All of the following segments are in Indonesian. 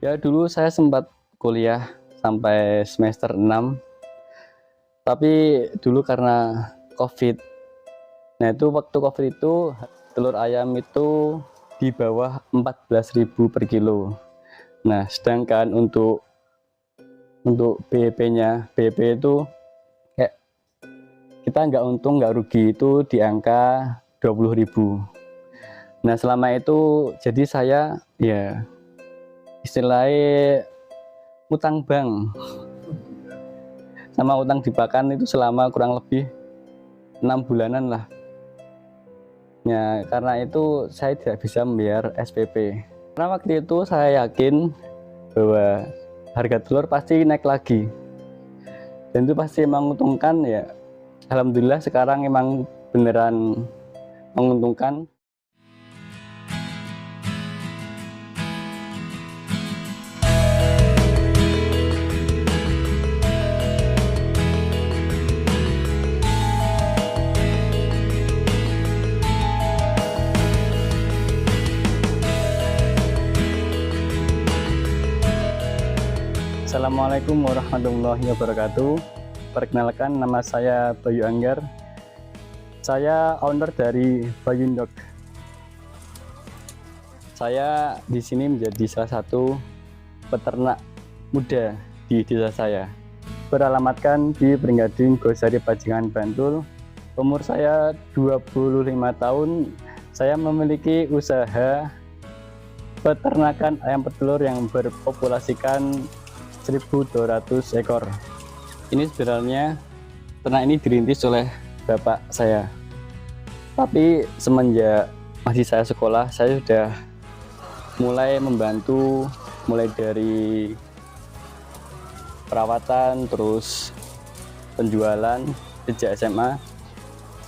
Ya dulu saya sempat kuliah sampai semester 6, tapi dulu karena COVID. Nah itu waktu COVID itu telur ayam itu di bawah 14.000 per kilo. Nah sedangkan untuk BEP-nya, BEP itu kayak kita nggak untung nggak rugi itu di angka 20.000. Nah selama itu jadi saya ya istilahnya utang bank sama utang di pakan itu selama kurang lebih 6 bulanan lah. Ya karena itu saya tidak bisa membayar SPP. Karena waktu itu saya yakin bahwa harga telur pasti naik lagi dan itu pasti menguntungkan. Ya alhamdulillah sekarang emang beneran menguntungkan. Assalamualaikum warahmatullahi wabarakatuh. Perkenalkan, nama saya Bayu Anggar. Saya owner dari Bayundog. Saya di sini menjadi salah satu peternak muda di desa saya. Beralamatkan di Pringgading, Gosari, Bajingan, Bantul. Umur saya 25 tahun. Saya memiliki usaha peternakan ayam petelur yang berpopulasikan 1.200 ekor. Ini sebenarnya ternak ini dirintis oleh bapak saya. Tapi semenjak masih saya sekolah, saya sudah mulai membantu, mulai dari perawatan, terus penjualan sejak SMA.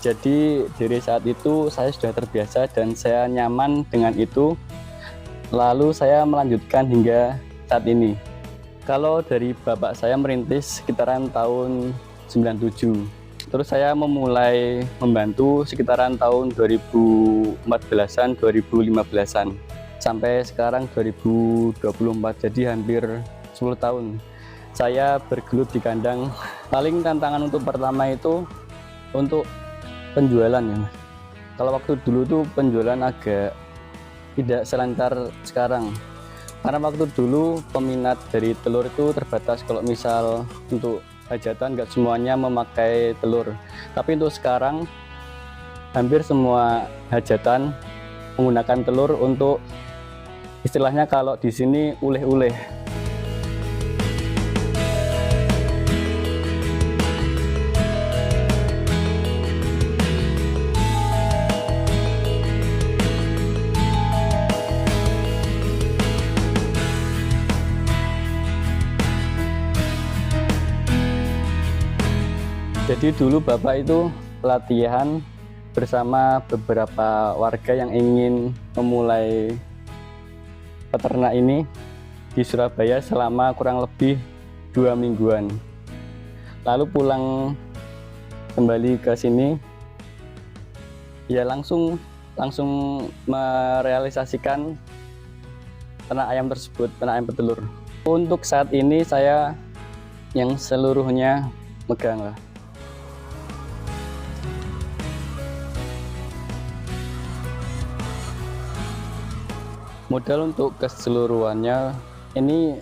Jadi dari saat itu saya sudah terbiasa dan saya nyaman dengan itu. Lalu saya melanjutkan hingga saat ini. Kalau dari bapak saya merintis sekitaran tahun 97. Terus saya memulai membantu sekitaran tahun 2014-an, 2015-an. Sampai sekarang 2024, jadi hampir 10 tahun. Saya bergelut di kandang. Paling tantangan untuk pertama itu untuk penjualan ya. Kalau waktu dulu tuh penjualan agak tidak selancar sekarang. Karena waktu dulu peminat dari telur itu terbatas. Kalau misal untuk hajatan nggak semuanya memakai telur. Tapi untuk sekarang hampir semua hajatan menggunakan telur untuk istilahnya kalau di sini uleh-uleh. Jadi dulu bapak itu pelatihan bersama beberapa warga yang ingin memulai peternak ini di Surabaya selama kurang lebih 2 mingguan. Lalu pulang kembali ke sini, ya langsung merealisasikan ternak ayam tersebut, ternak ayam petelur. Untuk saat ini saya yang seluruhnya megang lah. Modal untuk keseluruhannya ini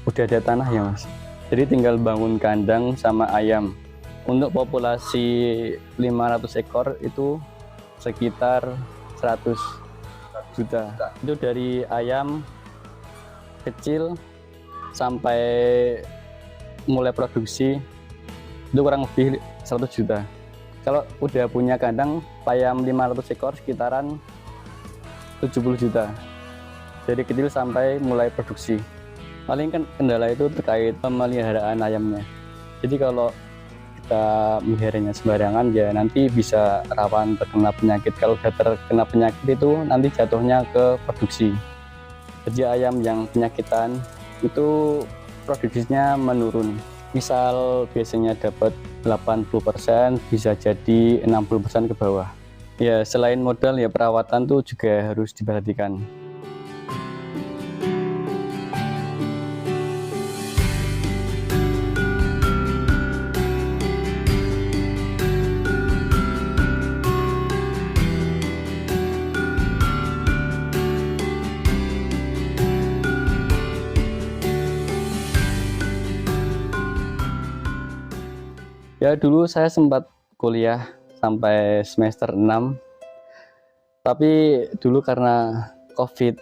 udah ada tanah ya mas, jadi tinggal bangun kandang sama ayam. Untuk populasi 500 ekor itu sekitar 100 juta. Itu dari ayam kecil sampai mulai produksi itu kurang lebih 100 juta. Kalau udah punya kandang ayam 500 ekor sekitaran 70 juta. Dari kecil sampai mulai produksi. Paling kan kendala itu terkait pemeliharaan ayamnya. Jadi kalau kita meliharanya sembarangan ya nanti bisa rawan terkena penyakit. Kalau sudah terkena penyakit itu nanti jatuhnya ke produksi. Jadi ayam yang penyakitan itu produksinya menurun. Misal biasanya dapat 80%, bisa jadi 60% ke bawah. Ya selain modal ya perawatan tuh juga harus diperhatikan. Ya dulu saya sempat kuliah sampai semester 6, tapi dulu karena COVID.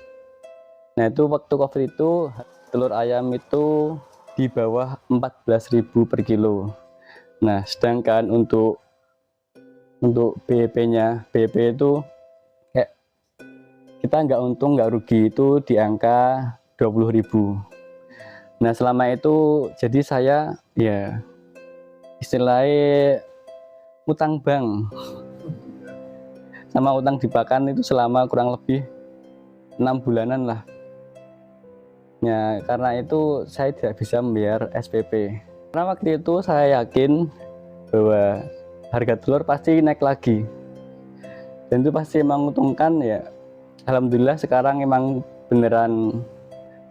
Nah itu waktu COVID itu telur ayam itu di bawah 14.000 per kilo. Nah sedangkan untuk BEP-nya, BEP itu kayak kita nggak untung nggak rugi itu di angka 20.000. Nah selama itu jadi saya ya istilahnya utang bank sama utang di pakan itu selama kurang lebih 6 bulanan lah. Ya karena itu saya tidak bisa membayar SPP. Karena waktu itu saya yakin bahwa harga telur pasti naik lagi dan itu pasti menguntungkan. Ya alhamdulillah sekarang emang beneran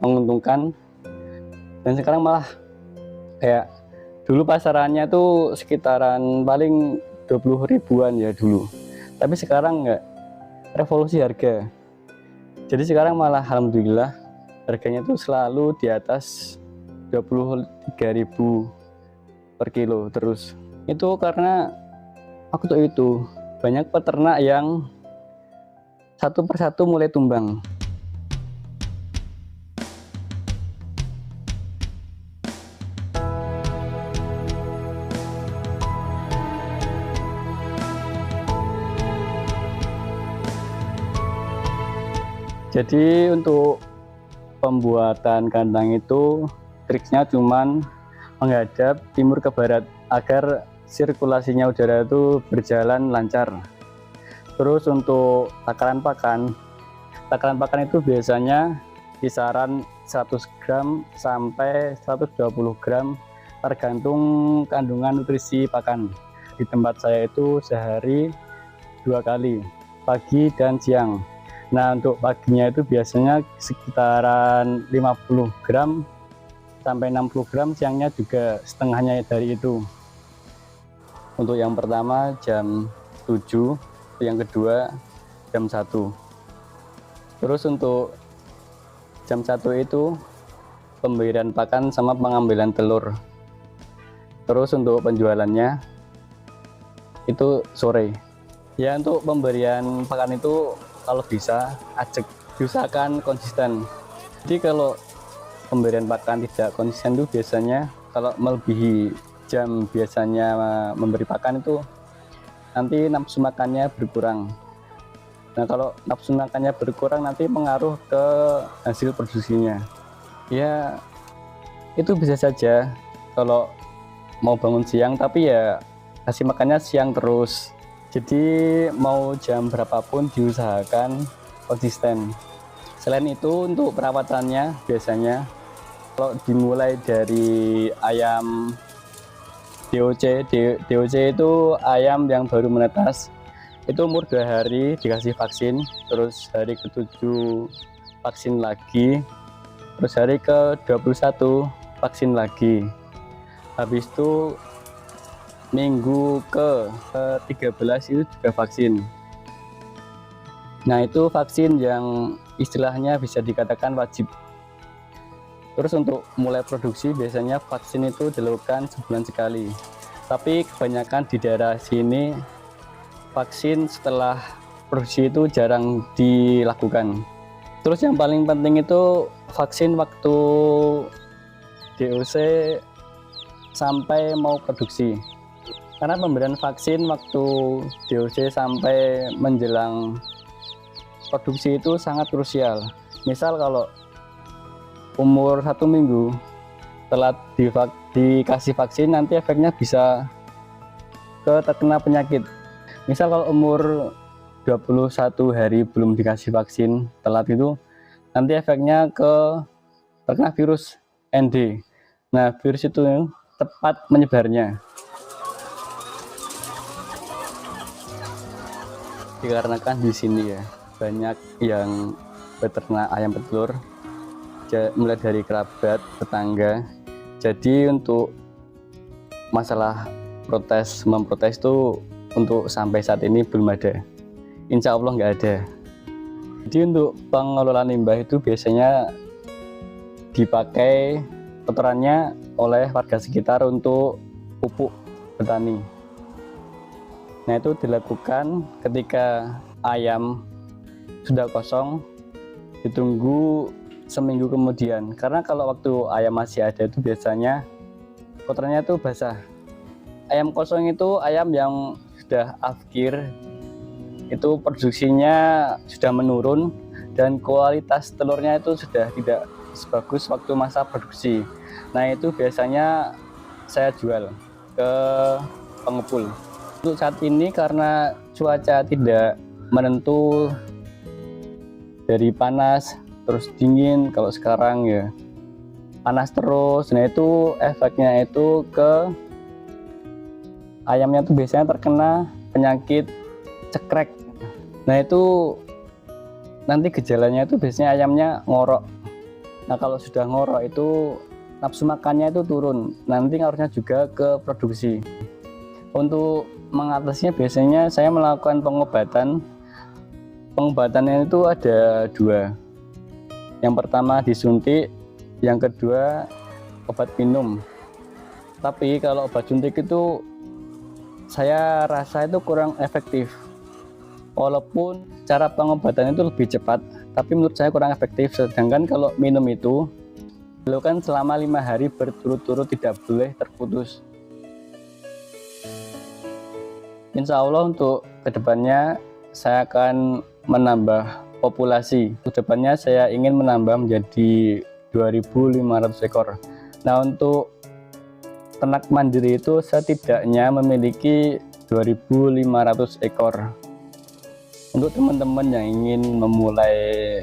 menguntungkan, dan sekarang malah kayak dulu pasarannya tuh sekitaran paling 20 ribuan ya dulu, tapi sekarang nggak, revolusi harga. Jadi sekarang malah alhamdulillah harganya tuh selalu di atas 23.000 per kilo terus. Itu karena waktu itu banyak peternak yang satu persatu mulai tumbang. Jadi untuk pembuatan kandang itu triknya cuman menghadap timur ke barat agar sirkulasinya udara itu berjalan lancar. Terus untuk takaran pakan itu biasanya kisaran 100 gram sampai 120 gram tergantung kandungan nutrisi pakan. Di tempat saya itu sehari 2 kali, pagi dan siang. Nah untuk paginya itu biasanya sekitaran 50 gram sampai 60 gram, siangnya juga setengahnya dari itu. Untuk yang pertama jam 7, yang kedua jam 1. Terus untuk jam 1 itu pemberian pakan sama pengambilan telur. Terus untuk penjualannya itu sore. Ya untuk pemberian pakan itu kalau bisa ajak, diusahakan konsisten. Jadi kalau pemberian pakan tidak konsisten itu biasanya kalau melebihi jam biasanya memberi pakan itu nanti nafsu makannya berkurang. Nah kalau nafsu makannya berkurang nanti pengaruh ke hasil produksinya. Ya itu bisa saja kalau mau bangun siang, tapi ya kasih makannya siang terus. Jadi mau jam berapapun diusahakan konsisten. Selain itu untuk perawatannya biasanya kalau dimulai dari ayam DOC itu ayam yang baru menetas, itu umur 2 hari dikasih vaksin, terus hari ke-7 vaksin lagi, terus hari ke-21 vaksin lagi. Habis itu minggu ke-13 itu juga vaksin. Nah itu vaksin yang istilahnya bisa dikatakan wajib. Terus untuk mulai produksi biasanya vaksin itu dilakukan sebulan sekali, tapi kebanyakan di daerah sini vaksin setelah produksi itu jarang dilakukan. Terus yang paling penting itu vaksin waktu DOC sampai mau produksi. Karena pemberian vaksin waktu DOC sampai menjelang produksi itu sangat krusial. Misal kalau umur 1 minggu telat dikasih vaksin, nanti efeknya bisa terkena penyakit. Misal kalau umur 21 hari belum dikasih vaksin telat itu, nanti efeknya terkena virus ND. Nah virus itu cepat menyebarnya. Dikarenakan di sini ya banyak yang peternak ayam petelur, mulai dari kerabat, tetangga. Jadi untuk masalah memprotes itu untuk sampai saat ini belum ada. Insya Allah nggak ada. Jadi untuk pengelolaan limbah itu biasanya dipakai kotorannya oleh warga sekitar untuk pupuk. bertani. Nah, itu dilakukan ketika ayam sudah kosong, ditunggu seminggu kemudian. Karena kalau waktu ayam masih ada itu biasanya kotorannya itu basah. Ayam kosong itu ayam yang sudah afkir, itu produksinya sudah menurun dan kualitas telurnya itu sudah tidak sebagus waktu masa produksi. Nah, itu biasanya saya jual ke pengepul. Untuk saat ini karena cuaca tidak menentu, dari panas terus dingin, kalau sekarang ya panas terus. Nah, itu efeknya itu ke ayamnya tuh biasanya terkena penyakit cekrek. Nah, itu nanti gejalanya itu biasanya ayamnya ngorok. Nah, kalau sudah ngorok itu nafsu makannya itu turun, nanti ngaruhnya juga ke produksi. Untuk mengatasinya biasanya saya melakukan pengobatan. Pengobatannya itu ada dua. Yang pertama disuntik, yang kedua obat minum. Tapi kalau obat suntik itu saya rasa itu kurang efektif. Walaupun cara pengobatan itu lebih cepat, tapi menurut saya kurang efektif. Sedangkan kalau minum itu dilakukan selama 5 hari berturut-turut, tidak boleh terputus. Insya Allah untuk kedepannya saya akan menambah populasi. Kedepannya saya ingin menambah menjadi 2.500 ekor. Nah, untuk ternak mandiri itu setidaknya memiliki 2.500 ekor. Untuk teman-teman yang ingin memulai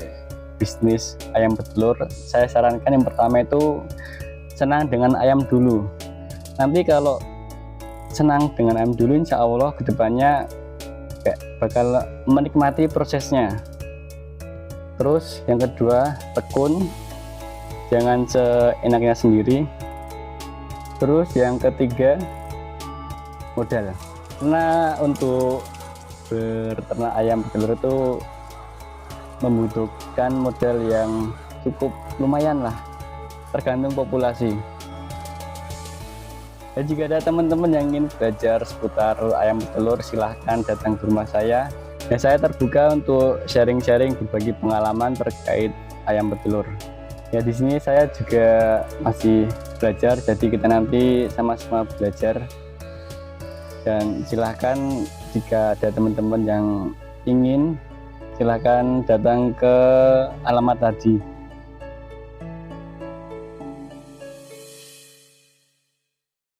bisnis ayam petelur, saya sarankan yang pertama itu senang dengan ayam dulu. Nanti kalau senang dengan ayam dulu, insya Allah kedepannya bakal menikmati prosesnya. Terus yang kedua, tekun, jangan seenaknya sendiri. Terus yang ketiga, modal. Karena untuk berternak ayam petelur itu membutuhkan modal yang cukup lumayan lah, tergantung populasi. Dan jika ada teman-teman yang ingin belajar seputar ayam petelur, silahkan datang ke rumah saya. Dan saya terbuka untuk sharing-sharing, berbagi pengalaman terkait ayam petelur. Ya, di sini saya juga masih belajar, jadi kita nanti sama-sama belajar. Dan silahkan jika ada teman-teman yang ingin, silahkan datang ke alamat tadi.